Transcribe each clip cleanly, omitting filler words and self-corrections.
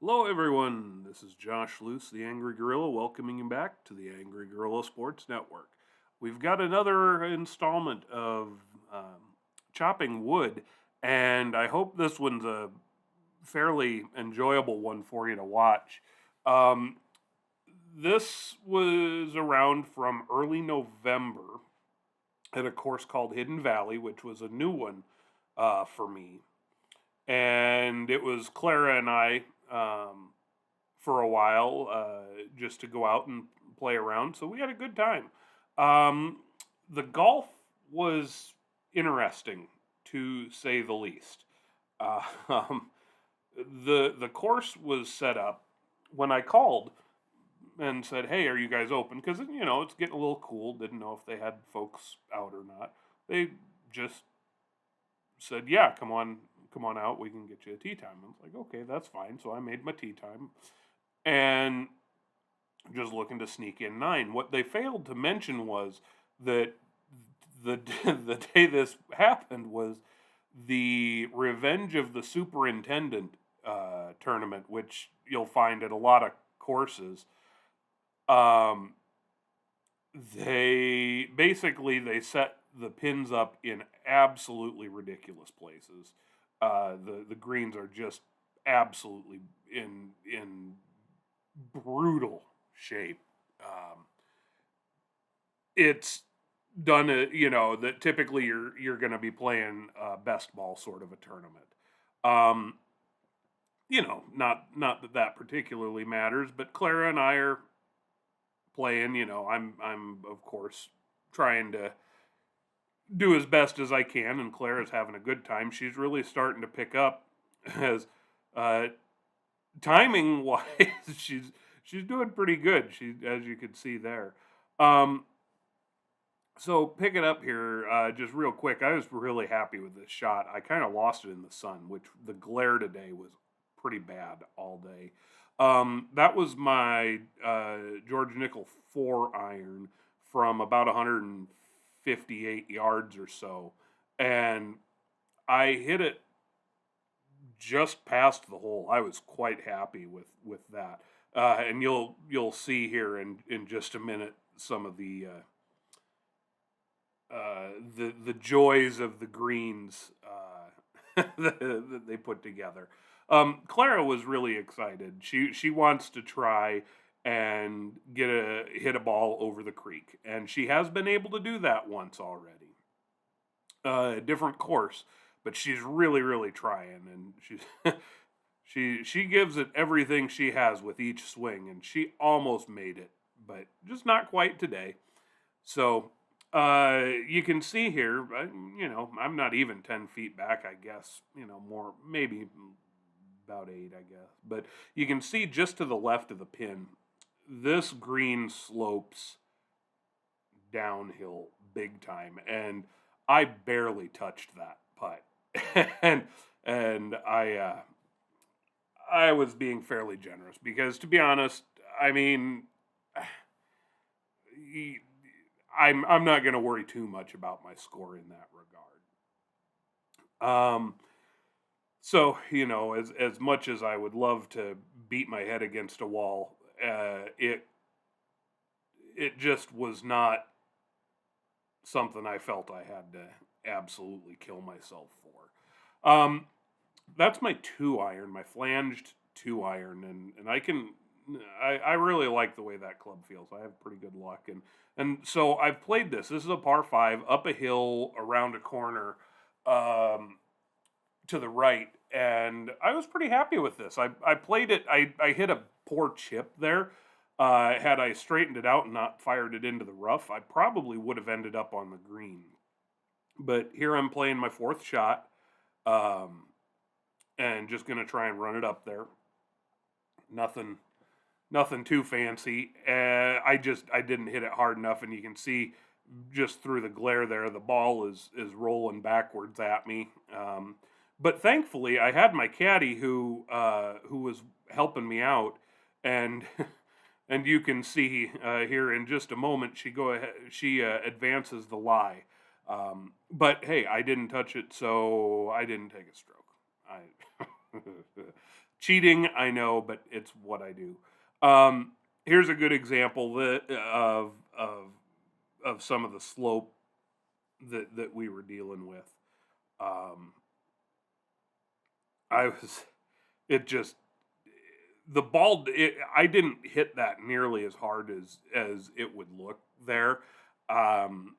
Hello, everyone. This is Josh Luce, the Angry Gorilla, welcoming you back to the Angry Gorilla Sports Network. We've got another installment of chopping wood, and I hope this one's a fairly enjoyable one for you to watch. Um, this was around from early November at a course called Hidden Valley, which was a new one for me. And it was Clara and I for a while just to go out and play around. So we had a good time. Um, the golf was interesting, to say the least. Uh, um, the course was set up when I called and said, "Hey, are you guys open?" Because it's getting a little cool. Didn't know if they had folks out or not. They just said, "Yeah, come on out. We can get you a tea time." I was like, "Okay, that's fine." So I made my tea time and just looking to sneak in nine. What they failed to mention was that the the day this happened was the Revenge of the Superintendent tournament, which you'll find at a lot of courses. Um, they set the pins up in absolutely ridiculous places. The greens are just absolutely in brutal shape. It's done that typically you're going to be playing best ball sort of a tournament. Um, not that particularly matters, but Clara and I are playing. I'm of course trying to do as best as I can, and Clara's having a good time. She's really starting to pick up as uh, timing wise. she's doing pretty good. She as you can see there. Um, So picking up here, just real quick, I was really happy with this shot. I kind of lost it in the sun, which the glare today was pretty bad all day. That was my George Nickel 4 iron from about 158 yards or so, and I hit it just past the hole. I was quite happy with that, and you'll see here in just a minute some of the joys of the greens that they put together. Clara was really excited. She wants to try and hit a ball over the creek, and she has been able to do that once already. A different course, but she's really trying, and she's she gives it everything she has with each swing, and she almost made it, but just not quite today. So you can see here, I'm not even 10 feet back, I guess, more, maybe about 8, I guess. But you can see just to the left of the pin, this green slopes downhill big time. And I barely touched that putt. and I was being fairly generous because, to be honest, I mean, I'm not going to worry too much about my score in that regard. So as much as I would love to beat my head against a wall, it just was not something I felt I had to absolutely kill myself for. That's my 2 iron, my flanged 2 iron, and I really like the way that club feels. I have pretty good luck, and so I've played this. This is a par five up a hill around a corner to the right, and I was pretty happy with this. I played it. I hit a poor chip there. Had I straightened it out and not fired it into the rough, I probably would have ended up on the green. But here I'm playing my fourth shot, um, and just gonna try and run it up there. Nothing, nothing too fancy. I didn't hit it hard enough, and you can see just through the glare there, the ball is rolling backwards at me. But thankfully, I had my caddy who was helping me out, and and you can see here in just a moment she advances the lie. But hey, I didn't touch it, so I didn't take a stroke. I cheating, I know, but it's what I do. Here's a good example of some of the slope that we were dealing with. Um, I was it just the ball. I didn't hit that nearly as hard as it would look there. Um,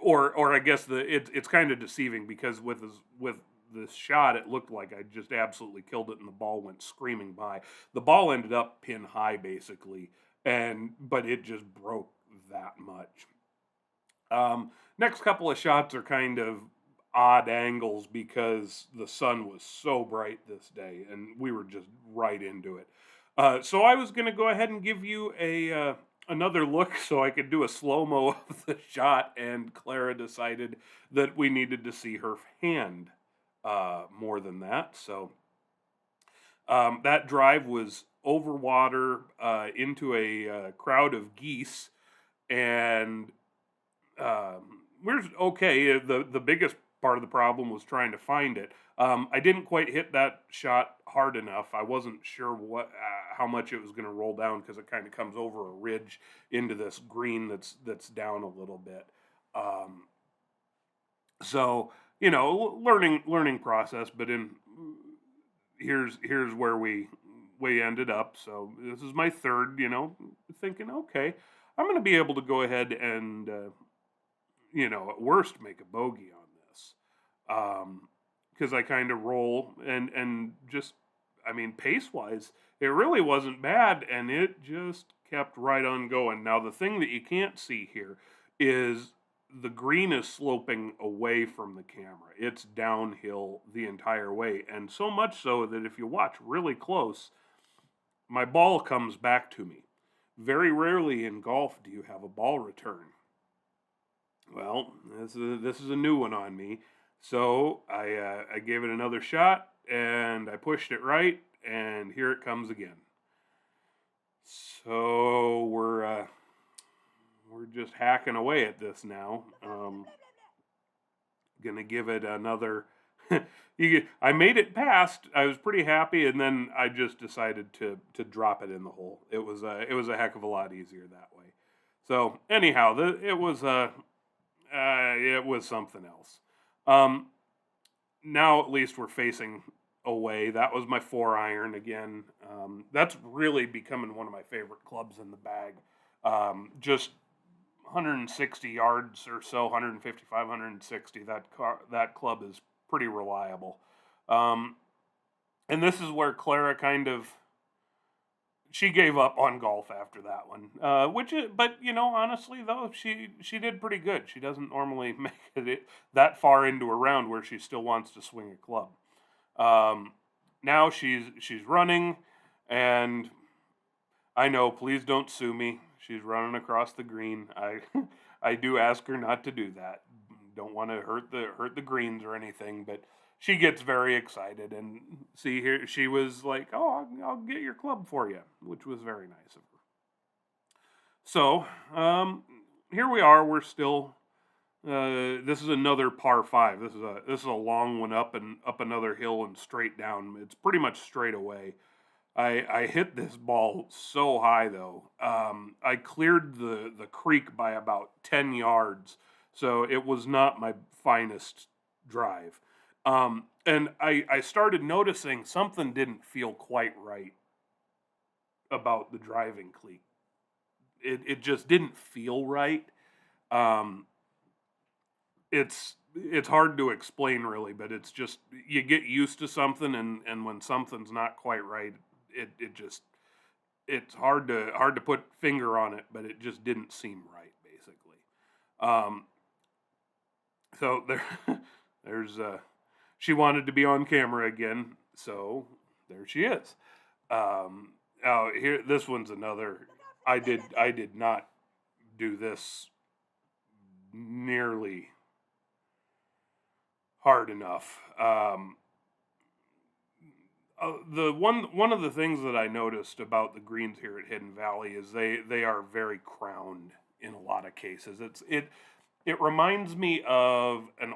or I guess it's kind of deceiving because with this shot, it looked like I just absolutely killed it, and the ball went screaming by. The ball ended up pin high basically, but it just broke that much. Next couple of shots are kind of odd angles because the sun was so bright this day, and we were just right into it. So I was going to go ahead and give you a another look so I could do a slow mo of the shot, and Clara decided that we needed to see her hand more than that. So that drive was over water into a crowd of geese, and we're okay. The biggest part of the problem was trying to find it. I didn't quite hit that shot hard enough. I wasn't sure how much it was going to roll down because it kind of comes over a ridge into this green that's down a little bit. Um, so learning process. But here's where we ended up. So this is my third. Thinking okay, I'm going to be able to go ahead and at worst make a bogey on this, because I kind of roll and just, I mean, pace wise, it really wasn't bad, and it just kept right on going. Now the thing that you can't see here is the green is sloping away from the camera. It's downhill the entire way, and so much so that if you watch really close, my ball comes back to me. Very rarely in golf do you have a ball return. Well, this is a new one on me. So I gave it another shot, and I pushed it right, and here it comes again. So we're just hacking away at this now. Gonna give it another. I made it past. I was pretty happy, and then I just decided to drop it in the hole. It was a heck of a lot easier that way. So anyhow, it was something else. Um, Now at least we're facing away. That was my 4-iron again. That's really becoming one of my favorite clubs in the bag. Just 160 yards or so, 155, 160. That club is pretty reliable. Um, and this is where Clara she gave up on golf after that one. But honestly though, she did pretty good. She doesn't normally make it that far into a round where she still wants to swing a club. Now she's running, and I know, please don't sue me. She's running across the green. I do ask her not to do that. Don't want to hurt the greens or anything, but she gets very excited, and see here she was like, "Oh, I'll get your club for you," which was very nice of her. So here we are. We're still. This is another par five. This is a long one up another hill and straight down. It's pretty much straight away. I hit this ball so high though. I cleared the creek by about 10 yards, so it was not my finest drive. And I started noticing something didn't feel quite right about the driving cleat. It just didn't feel right. Um, it's hard to explain really, but it's just you get used to something, and when something's not quite right, it just it's hard to put finger on it, but it just didn't seem right basically. Um, so there's she wanted to be on camera again, so there she is. Oh, here this one's another. I did not do this nearly hard enough. The one of the things that I noticed about the greens here at Hidden Valley is they are very crowned in a lot of cases. It reminds me of an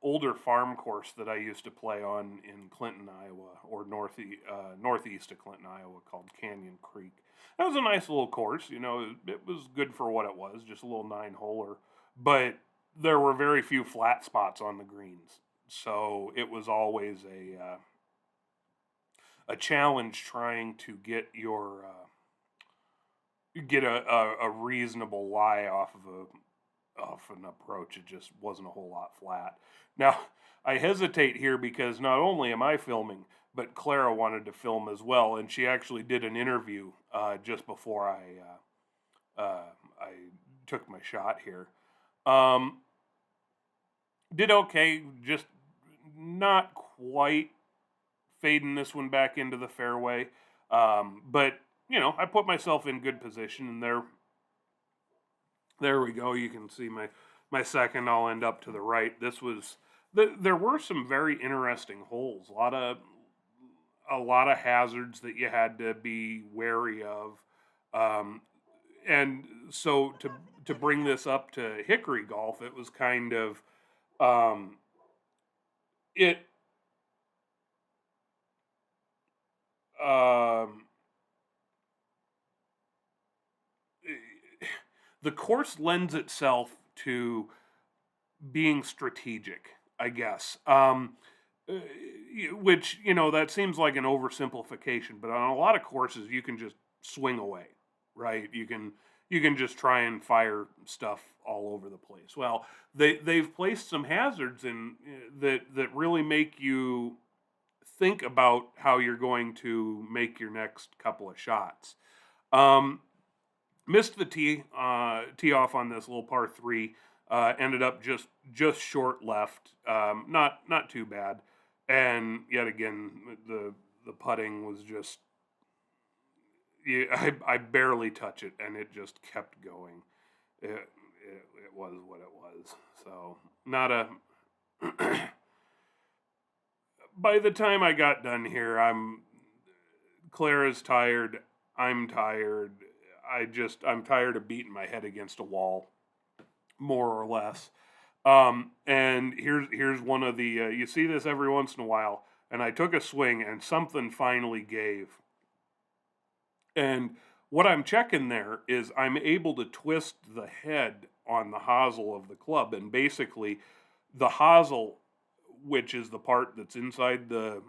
older farm course that I used to play on in Clinton, Iowa, or northeast of Clinton, Iowa, called Canyon Creek. That was a nice little course. You know, it was good for what it was, just a little 9-holer. But there were very few flat spots on the greens, so it was always a challenge trying to get a reasonable lie off an approach. It just wasn't a whole lot flat. Now, I hesitate here because not only am I filming, but Clara wanted to film as well, and she actually did an interview just before I took my shot here. Did okay, just not quite fading this one back into the fairway, but you know, I put myself in good position, and there we go. You can see my second. I'll end up to the right. There were some very interesting holes. A lot of hazards that you had to be wary of. And so to bring this up to Hickory golf, it was kind of it the course lends itself to being strategic, I guess. Which, you know, that seems like an oversimplification, but on a lot of courses you can just swing away, right? You can just try and fire stuff all over the place. Well, they've placed some hazards in that really make you think about how you're going to make your next couple of shots. Missed the tee off on this little par 3. Ended up just short left. Not too bad. And yet again, the putting was just, I barely touch it, and it just kept going. It was what it was. So not a. By the time I got done here, Clara's tired. I'm tired. I'm tired of beating my head against a wall, more or less. And here's one of the, you see this every once in a while, and I took a swing and something finally gave. And what I'm checking there is I'm able to twist the head on the hosel of the club, and basically the hosel, which is the part that's inside the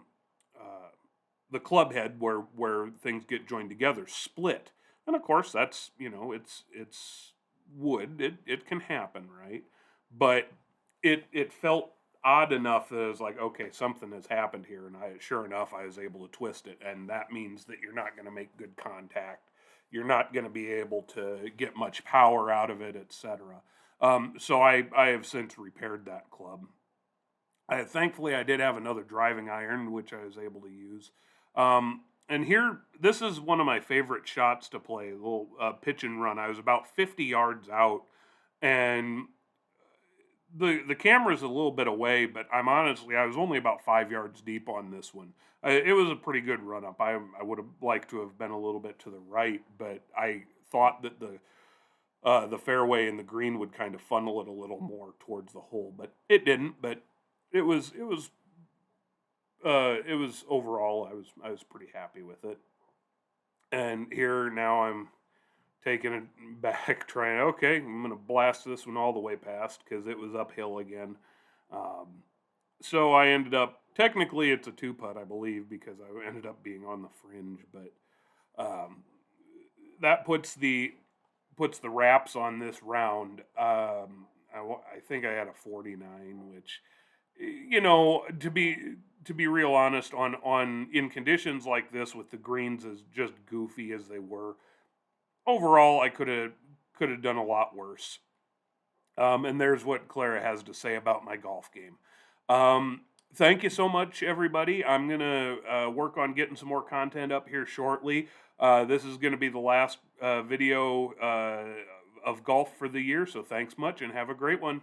club head where things get joined together, split. And of course that's, you know, it's wood. It can happen, right? But it felt odd enough that it was like, okay, something has happened here, and sure enough, I was able to twist it, and that means that you're not going to make good contact. You're not going to be able to get much power out of it, etc. So I have since repaired that club. Thankfully, I did have another driving iron, which I was able to use. And here, this is one of my favorite shots to play, a little pitch and run. I was about 50 yards out, and the camera's a little bit away, but I was only about 5 yards deep on this one. It was a pretty good run up. I would have liked to have been a little bit to the right, but I thought that the fairway and the green would kind of funnel it a little more towards the hole, but it didn't. But it was overall, I was pretty happy with it. And here now I'm taking it back, trying, okay, I'm going to blast this one all the way past because it was uphill again. So I ended up, technically it's a 2-putt, I believe, because I ended up being on the fringe, but that puts the wraps on this round. I think I had a 49, which, you know, to be real honest, in conditions like this with the greens as just goofy as they were, overall I could have done a lot worse. And there's what Clara has to say about my golf game. Thank you so much, everybody. I'm gonna work on getting some more content up here shortly. This is going to be the last video of golf for the year, so thanks much and have a great one.